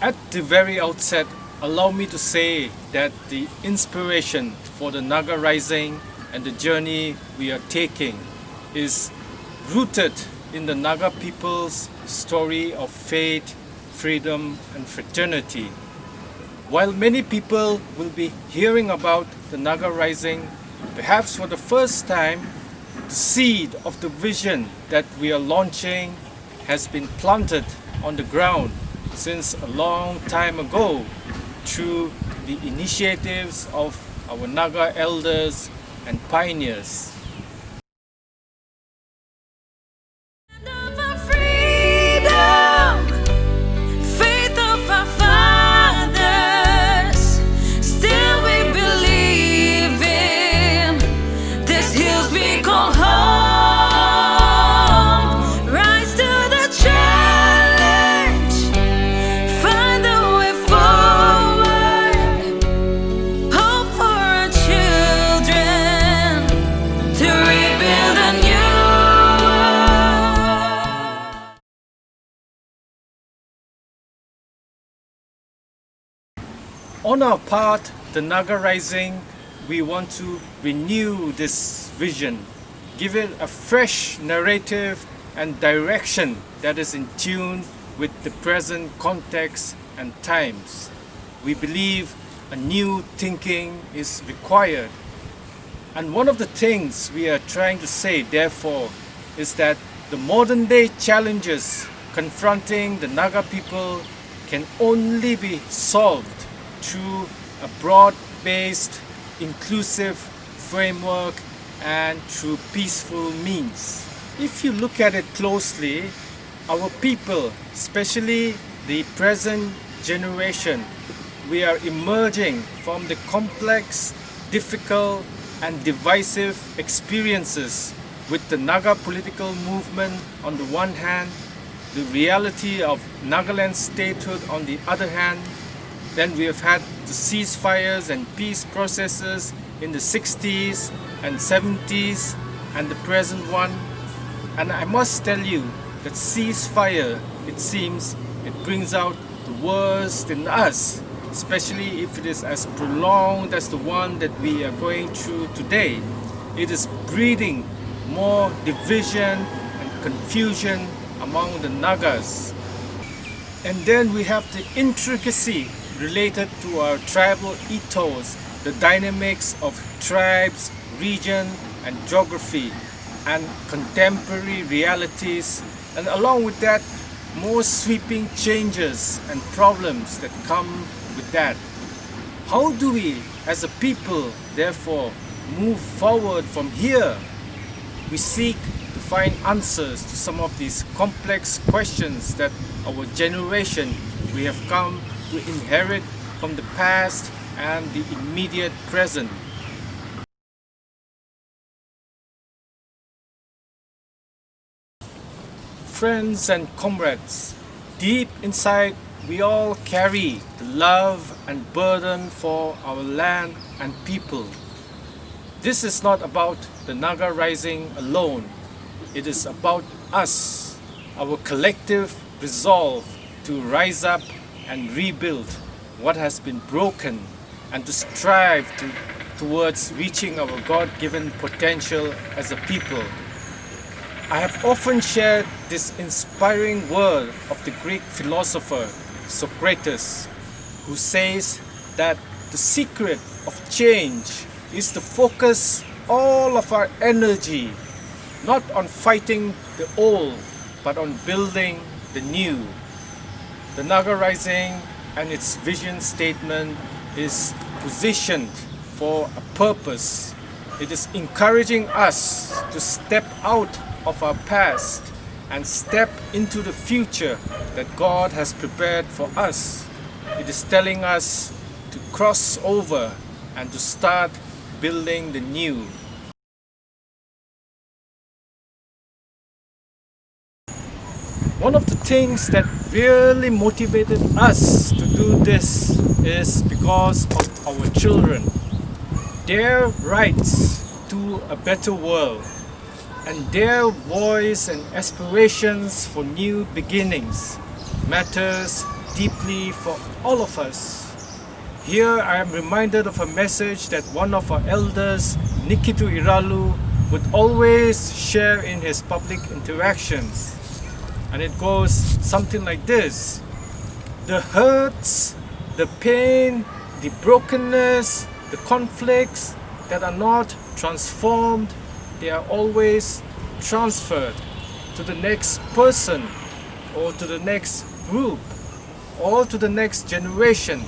At the very outset, allow me to say that the inspiration for the Naga Rising and the journey we are taking is rooted in the Naga people's story of faith, freedom and fraternity. While many people will be hearing about the Naga Rising, perhaps for the first time, the seed of the vision that we are launching has been planted on the ground since a long time ago through the initiatives of our Naga elders and pioneers. On our part, the Naga Rising, we want to renew this vision, give it a fresh narrative and direction that is in tune with the present context and times. We believe a new thinking is required. And one of the things we are trying to say, therefore, is that the modern day challenges confronting the Naga people can only be solved through a broad-based, inclusive framework and through peaceful means. If you look at it closely, our people, especially the present generation, we are emerging from the complex, difficult and divisive experiences with the Naga political movement on the one hand, the reality of Nagaland statehood on the other hand. Then we have had the ceasefires and peace processes in the 60s and 70s and the present one. And I must tell you that ceasefire, it seems, it brings out the worst in us, especially if it is as prolonged as the one that we are going through today. It is breeding more division and confusion among the Nagas. And then we have the intricacy related to our tribal ethos, the dynamics of tribes, region and geography, and contemporary realities, and along with that, more sweeping changes and problems that come with that. How do we, as a people, therefore, move forward from here? We seek to find answers to some of these complex questions that our generation we have come to inherit from the past and the immediate present. Friends and comrades, deep inside we all carry the love and burden for our land and people. This is not about the Naga Rising alone. It is about us, our collective resolve to rise up and rebuild what has been broken and to strive towards reaching our God-given potential as a people. I have often shared this inspiring word of the Greek philosopher Socrates, who says that the secret of change is to focus all of our energy not on fighting the old but on building the new. The Naga Rising and its vision statement is positioned for a purpose. It is encouraging us to step out of our past and step into the future that God has prepared for us. It is telling us to cross over and to start building the new. One of the things that really motivated us to do this is because of our children. Their rights to a better world and their voice and aspirations for new beginnings matters deeply for all of us. Here I am reminded of a message that one of our elders, Nikitu Iralu, would always share in his public interactions. And it goes something like this: the hurts, the pain, the brokenness, the conflicts that are not transformed, they are always transferred to the next person, or to the next group, or to the next generation.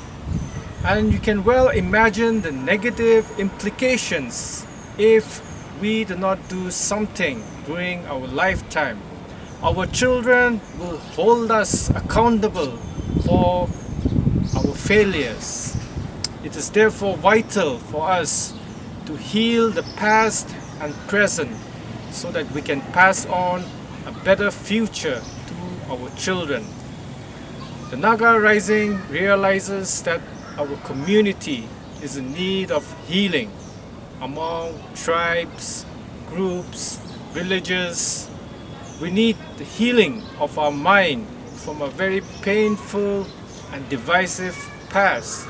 And you can well imagine the negative implications if we do not do something during our lifetime. Our children will hold us accountable for our failures. It is therefore vital for us to heal the past and present so that we can pass on a better future to our children. The Naga Rising realizes that our community is in need of healing among tribes, groups, villages. We need the healing of our mind from a very painful and divisive past.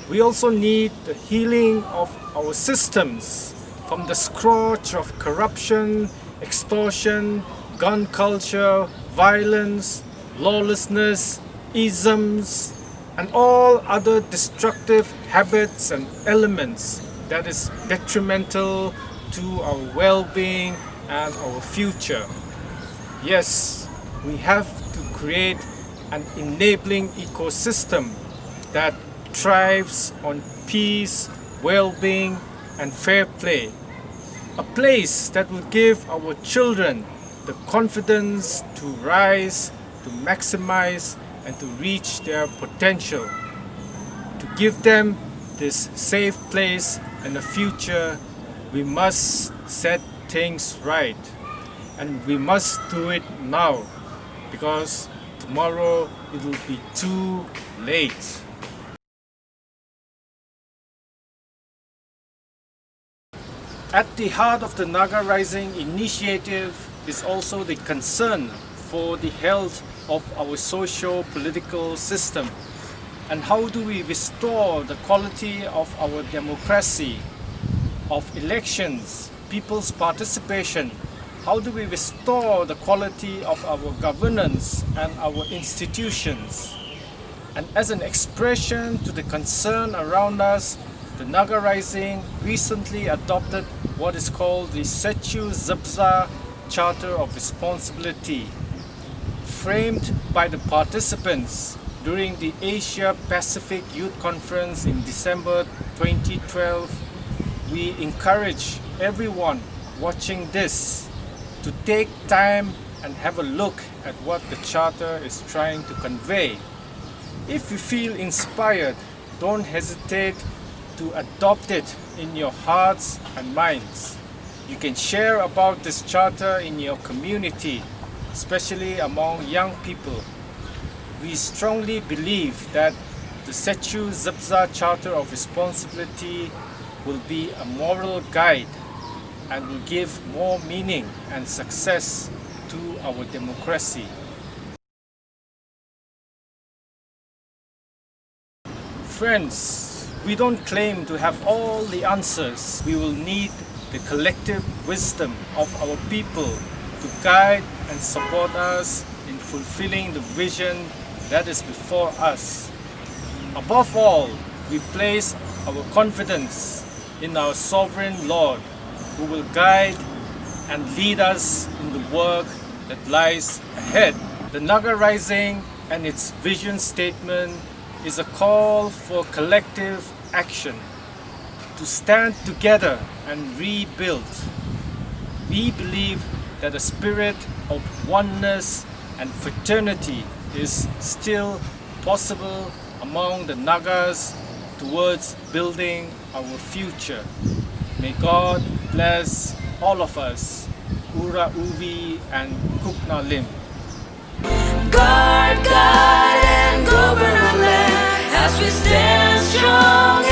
We also need the healing of our systems from the scourge of corruption, extortion, gun culture, violence, lawlessness, isms, and all other destructive habits and elements that is detrimental to our well-being and our future. Yes, we have to create an enabling ecosystem that thrives on peace, well-being, and fair play. A place that will give our children the confidence to rise, to maximize, and to reach their potential. To give them this safe place and a future, we must set things right. And we must do it now, because tomorrow it will be too late. At the heart of the Naga Rising initiative is also the concern for the health of our socio-political system. And how do we restore the quality of our democracy, of elections, people's participation? How do we restore the quality of our governance and our institutions? And as an expression to the concern around us, the Naga Rising recently adopted what is called the Sechü-Zübza Charter of Responsibility. Framed by the participants during the Asia Pacific Youth Conference in December 2012, we encourage everyone watching this to take time and have a look at what the Charter is trying to convey. If you feel inspired, don't hesitate to adopt it in your hearts and minds. You can share about this Charter in your community, especially among young people. We strongly believe that the Sechü-Zübza Charter of Responsibility will be a moral guide and will give more meaning and success to our democracy. Friends, we don't claim to have all the answers. We will need the collective wisdom of our people to guide and support us in fulfilling the vision that is before us. Above all, we place our confidence in our sovereign Lord, who will guide and lead us in the work that lies ahead. The Naga Rising and its vision statement is a call for collective action to stand together and rebuild. We believe that a spirit of oneness and fraternity is still possible among the Nagas towards building our future. May God bless all of us. Ura Uvi and Kukna Lim. Guard, guide, and govern our land as we stand strong